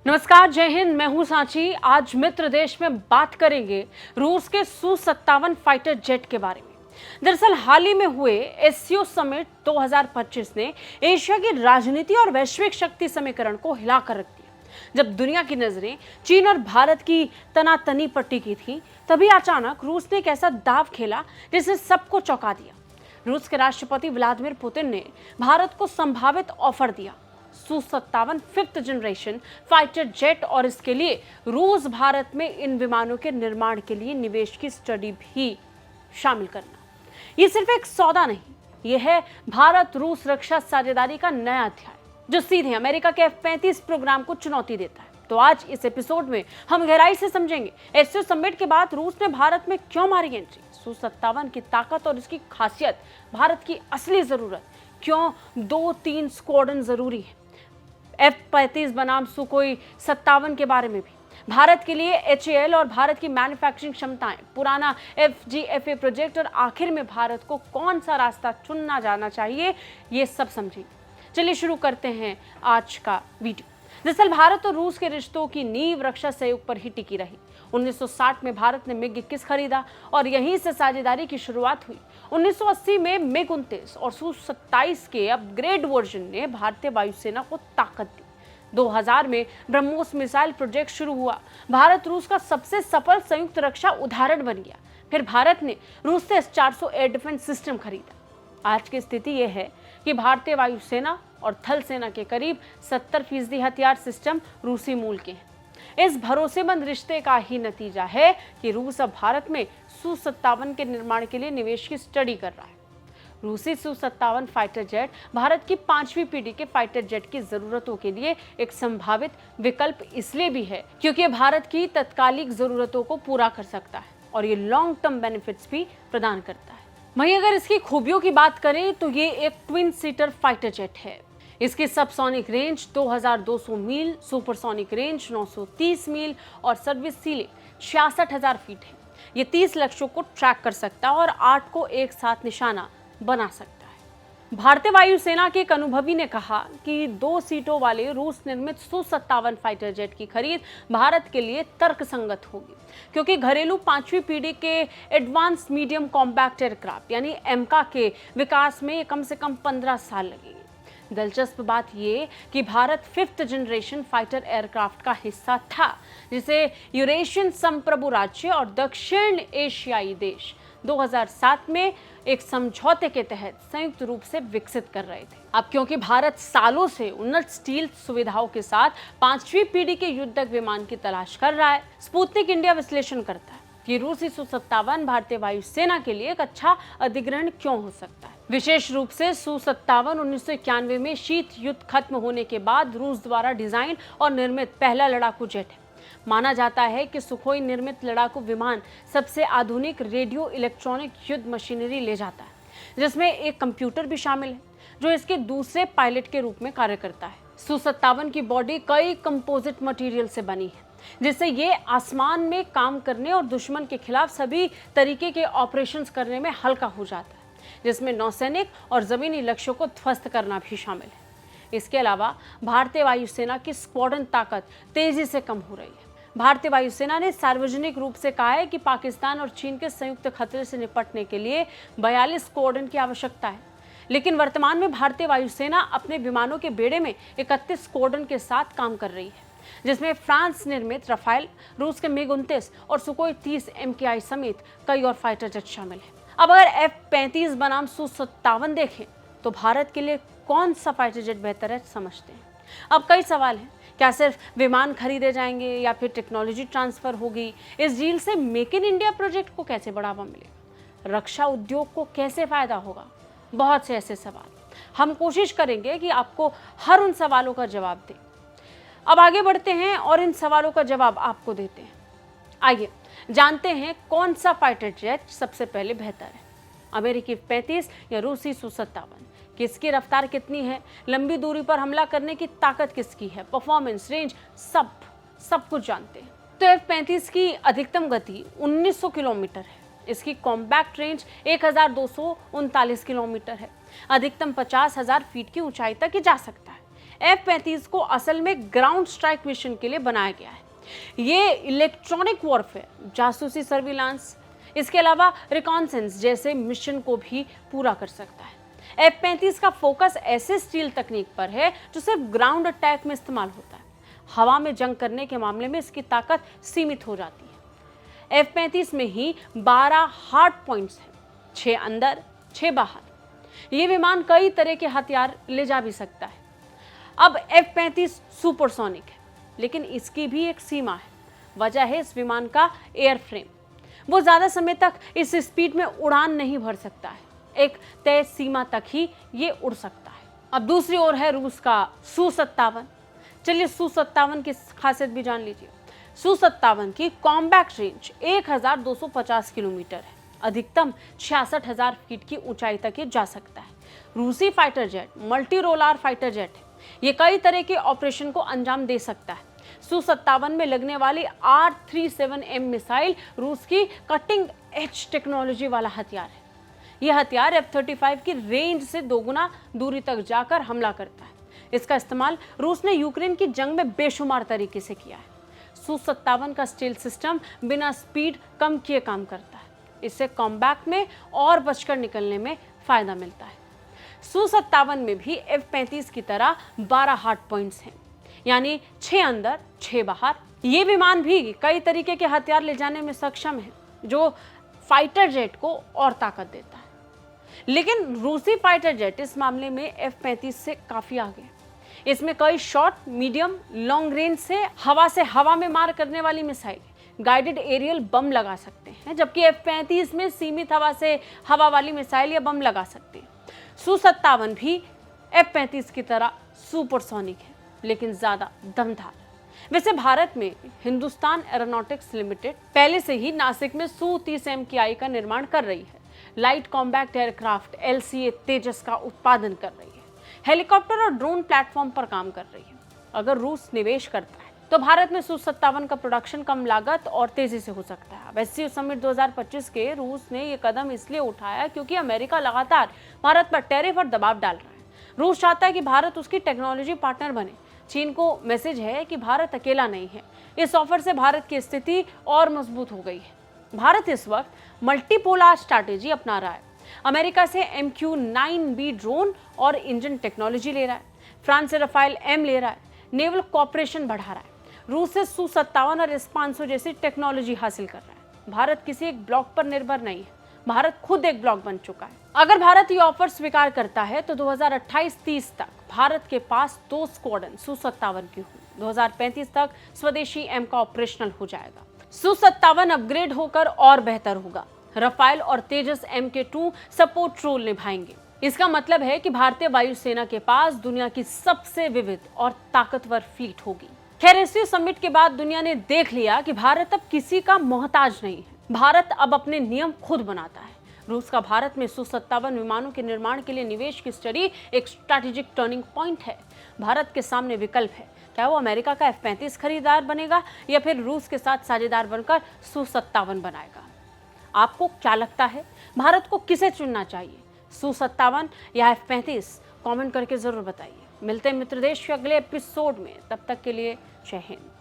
नमस्कार, जय हिंद। मैं हूं सांची। आज मित्र देश में बात करेंगे रूस के सू-57 फाइटर जेट के बारे में। दरअसल हाल ही में हुए एससीओ समिट 2025 ने एशिया की राजनीति और वैश्विक शक्ति समीकरण को हिलाकर रख दिया। जब दुनिया की नजरें चीन और भारत की तनातनी पर टिकी थी, तभी अचानक रूस ने एक ऐसा दाव खेला जिसने सबको चौंका दिया। रूस के राष्ट्रपति व्लादिमीर पुतिन ने भारत को संभावित ऑफर दिया, सू-57 फिफ्थ जनरेशन फाइटर जेट, और इसके लिए रूस भारत में इन विमानों के निर्माण के लिए निवेश की स्टडी भी शामिल करना। ये सिर्फ एक सौदा नहीं, ये है भारत रूस रक्षा साझेदारी का नया अध्याय जो सीधे अमेरिका के F-35 प्रोग्राम को चुनौती देता है। तो आज इस एपिसोड में हम गहराई से समझेंगे एससीओ समिट के बाद रूस ने भारत में क्यों मारी एंट्री, सू-57 की ताकत और इसकी खासियत, भारत की असली जरूरत, क्यों 2-3 स्क्वाड्रन जरूरी है, F-35 बनाम सुकोई 57 के बारे में भी, भारत के लिए HAL और भारत की मैन्युफैक्चरिंग क्षमताएं, पुराना FGFA प्रोजेक्ट और आखिर में भारत को कौन सा रास्ता चुनना जाना चाहिए, ये सब समझेंगे। चलिए शुरू करते हैं आज का वीडियो। दरअसल भारत और रूस के रिश्तों की नींव रक्षा सहयोग पर ही टिकी रही। 1960 में भारत ने MiG-21 खरीदा और यहीं से साझेदारी की शुरुआत हुई। 1980 में MiG-29 और सू-27 के अपग्रेड वर्जन ने भारतीय वायुसेना को ताकत दी। 2000 में ब्रह्मोस मिसाइल प्रोजेक्ट शुरू हुआ। भारत रूस का सबसे सफल संयुक्त रक्षा उदाहरण बन गया। फिर भारत ने रूस से S-400 एयर डिफेंस सिस्टम खरीदा। आज की स्थिति यह है कि भारतीय वायुसेना और थल सेना के करीब 70% हथियार सिस्टम रूसी मूल के हैं। इस भरोसेमंद रिश्ते का ही नतीजा है कि रूस अब भारत में सू-57 के निर्माण के लिए निवेश की स्टडी कर रहा है। रूसी सू-57 फाइटर जेट भारत की 5वीं पीढ़ी के फाइटर जेट की जरूरतों के लिए एक संभावित विकल्प इसलिए भी है क्योंकि यह भारत की तत्कालिक जरूरतों को पूरा कर सकता है और ये लॉन्ग टर्म बेनिफिट्स भी प्रदान करता है। वहीं अगर इसकी खूबियों की बात करें तो ये एक ट्विन सीटर फाइटर जेट है। इसकी सबसोनिक रेंज 2200 मील, सुपरसोनिक रेंज 930 मील और सर्विस सीलिंग 66,000 फीट है। ये 30 लक्ष्यों को ट्रैक कर सकता है और 8 को एक साथ निशाना बना सकता है। भारतीय वायुसेना के एक अनुभवी ने कहा कि 2 सीटों वाले रूस निर्मित सू-57 फाइटर जेट की खरीद भारत के लिए तर्कसंगत होगी क्योंकि घरेलू 5वीं पीढ़ी के एडवांस मीडियम कॉम्पैक्ट एयरक्राफ्ट यानी एमका के विकास में कम से कम 15 साल लगेंगे। दिलचस्प बात यह कि Bharat 5th generation fighter aircraft का हिस्सा था जिसे यूरेशियन संप्रभु राज्य और दक्षिण एशियाई देश 2007 में एक समझौते के तहत संयुक्त रूप से विकसित कर रहे थे। अब क्योंकि भारत सालों से उन्नत स्टील सुविधाओं के साथ 5वीं पीढ़ी के युद्धक विमान की तलाश कर रहा है, स्पुतनिक इंडिया विश्लेषण करता है कि रूसी सू-57 भारतीय वायुसेना के लिए एक अच्छा अधिग्रहण क्यों हो सकता है। विशेष रूप से सू-57 1991 में शीत युद्ध खत्म होने के बाद रूस द्वारा डिजाइन और निर्मित पहला लड़ाकू जेट है। माना जाता है कि सुखोई निर्मित लड़ाकू विमान सबसे आधुनिक रेडियो इलेक्ट्रॉनिक युद्ध मशीनरी ले जाता है, जिसमें एक कंप्यूटर भी शामिल है जो इसके दूसरे पायलट के रूप में कार्य करता है। सू-57 की बॉडी कई कंपोजिट मटेरियल से बनी है जिससे ये आसमान में काम करने और दुश्मन के खिलाफ सभी तरीके के ऑपरेशंस करने में हल्का हो जाता है, जिसमें नौसैनिक और जमीनी लक्ष्यों को ध्वस्त करना भी शामिल है। इसके अलावा भारतीय वायुसेना की स्क्वाड्रन ताकत तेजी से कम हो रही है। भारतीय वायुसेना ने सार्वजनिक रूप से कहा है कि पाकिस्तान और चीन के संयुक्त खतरे से निपटने के लिए 42 स्क्वाड्रन की आवश्यकता है, लेकिन वर्तमान में भारतीय वायुसेना अपने विमानों के बेड़े में 31 स्क्वाड्रन के साथ काम कर रही है, जिसमें फ्रांस निर्मित रफाल, रूस के MiG-29 और सुकोई 30 MKI समेत कई और फाइटर जेट शामिल हैं। अब अगर F-35 बनाम सू-57 देखें तो भारत के लिए कौन सा फाइटर जेट बेहतर है समझते हैं। अब कई सवाल हैं, क्या सिर्फ विमान खरीदे जाएंगे या फिर टेक्नोलॉजी ट्रांसफर होगी? इस डील से मेक इन इंडिया प्रोजेक्ट को कैसे बढ़ावा मिलेगा? रक्षा उद्योग को कैसे फायदा होगा? बहुत से ऐसे सवाल। हम कोशिश करेंगे कि आपको हर उन सवालों का जवाब दें। अब आगे बढ़ते हैं और इन सवालों का जवाब आपको देते हैं। आइए जानते हैं कौन सा फाइटर जेट सबसे पहले बेहतर है, अमेरिकी F-35 या रूसी सू-57? किसकी रफ्तार कितनी है, लंबी दूरी पर हमला करने की ताकत किसकी है, परफॉर्मेंस, रेंज, सब कुछ जानते हैं। तो F-35 की अधिकतम गति 1900 किलोमीटर है। इसकी कॉम्पैक्ट रेंज 1239 किलोमीटर है। अधिकतम 50,000 फीट की ऊंचाई तक जा सकता है। F-35 को असल में ग्राउंड स्ट्राइक मिशन के लिए बनाया गया है। ये इलेक्ट्रॉनिक वॉरफेयर, जासूसी, सर्विलांस, इसके अलावा रिकॉन्सेंस जैसे मिशन को भी पूरा कर सकता है। F-35 का फोकस ऐसे स्टील तकनीक पर है जो सिर्फ ग्राउंड अटैक में इस्तेमाल होता है। हवा में जंग करने के मामले में इसकी ताकत सीमित हो जाती है। F-35 में ही 12 हार्ड पॉइंट्स हैं, 6 अंदर 6 बाहर। ये विमान कई तरह के हथियार ले जा भी सकता है। अब F-35 सुपरसोनिक है, लेकिन इसकी भी एक सीमा है। वजह है इस विमान का एयर फ्रेम। वो ज्यादा समय तक इस स्पीड में उड़ान नहीं भर सकता है। एक तय सीमा तक ही ये उड़ सकता है। अब दूसरी ओर है रूस का Su-57। चलिए Su-57 की खासियत भी जान लीजिए। Su-57 की कॉम्बैक्ट रेंज 1250 किलोमीटर है। अधिकतम 66,000 फीट की ऊंचाई तक ये जा सकता है। रूसी fighter jet multi roller fighter jet है। ये कई तरह के ऑपरेशन को अंजाम दे सकता है। Su-57 में लगने वाली R-37M मिसाइल रूस की कटिंग एज टेक्नोलॉजी वाला हथियार है। यह हथियार F-35 की रेंज से दोगुना दूरी तक जाकर हमला करता है। इसका इस्तेमाल रूस ने यूक्रेन की जंग में बेशुमार तरीके से किया है। Su-57 का स्टील सिस्टम बिना स्पीड कम किए काम करता है। इससे कॉम्बैट में और बचकर निकलने में फायदा मिलता है। Su-57 में भी F-35 की तरह 12 हार्ड पॉइंट्स हैं, यानी 6 अंदर 6 बाहर। ये विमान भी कई तरीके के हथियार ले जाने में सक्षम है, जो फाइटर जेट को और ताकत देता है। लेकिन रूसी फाइटर जेट इस मामले में F-35 से काफी आगे है। इसमें कई शॉर्ट, मीडियम, लॉन्ग रेंज से हवा में मार करने वाली मिसाइल, गाइडेड एरियल बम लगा सकते हैं, जबकि F-35 में सीमित हवा वाली मिसाइल या बम लगा सकते हैं। Su-57 भी F-35 की तरह सुपरसोनिक है, लेकिन ज्यादा दमदार। वैसे भारत में हिंदुस्तान एरोनॉटिक्स लिमिटेड पहले से ही नासिक में Su-30 MKI का निर्माण कर रही है। लाइट कॉम्बैक्ट एयरक्राफ्ट LCA तेजस का उत्पादन कर रही है। हेलीकॉप्टर और ड्रोन प्लेटफॉर्म पर काम कर रही है। अगर रूस निवेश करता है तो भारत में Su-57 का प्रोडक्शन कम लागत और तेजी से हो सकता है। एससीओ समिट 2025 के रूस ने ये कदम इसलिए उठाया क्योंकि अमेरिका लगातार भारत पर टैरिफ और दबाव डाल रहा है। रूस चाहता है कि भारत उसकी टेक्नोलॉजी पार्टनर बने। चीन को मैसेज है कि भारत अकेला नहीं है। इस ऑफर से भारत की स्थिति और मजबूत हो गई है। भारत इस वक्त मल्टीपोलर स्ट्रैटेजी अपना रहा है। अमेरिका से MQ-9B ड्रोन और इंजन टेक्नोलॉजी ले रहा है। फ्रांस से रफाइल M ले रहा है। नेवल कॉपरेशन बढ़ा रहा है। रूस से Su-57 और S-500 जैसी टेक्नोलॉजी हासिल कर रहा है। भारत किसी एक ब्लॉक पर निर्भर नहीं है। भारत खुद एक ब्लॉक बन चुका है। अगर भारत ये ऑफर स्वीकार करता है तो 2028-30 तक भारत के पास 2 स्क्वाड्रन Su-57 की होंगी। 2035 तक स्वदेशी M का ऑपरेशनल हो जाएगा। Su-57 अपग्रेड होकर और बेहतर होगा। रफाइल और तेजस MK2 सपोर्ट रोल निभाएंगे। इसका मतलब है कि भारतीय वायुसेना के पास दुनिया की सबसे विविध और ताकतवर फ्लीट होगी। खैर, एससीओ समिट के बाद दुनिया ने देख लिया कि भारत अब किसी का मोहताज नहीं है। भारत अब अपने नियम खुद बनाता है। रूस का भारत में Su-57 विमानों के निर्माण के लिए निवेश की स्टडी एक स्ट्रैटेजिक टर्निंग पॉइंट है। भारत के सामने विकल्प है, क्या वो अमेरिका का F-35 खरीदार बनेगा या फिर रूस के साथ साझेदार बनकर Su-57 बनाएगा। आपको क्या लगता है, भारत को किसे चुनना चाहिए, Su-57 या F-35? कमेंट करके जरूर बताइए। मिलते हैं मित्र देश के अगले एपिसोड में। तब तक के लिए जय हिंद।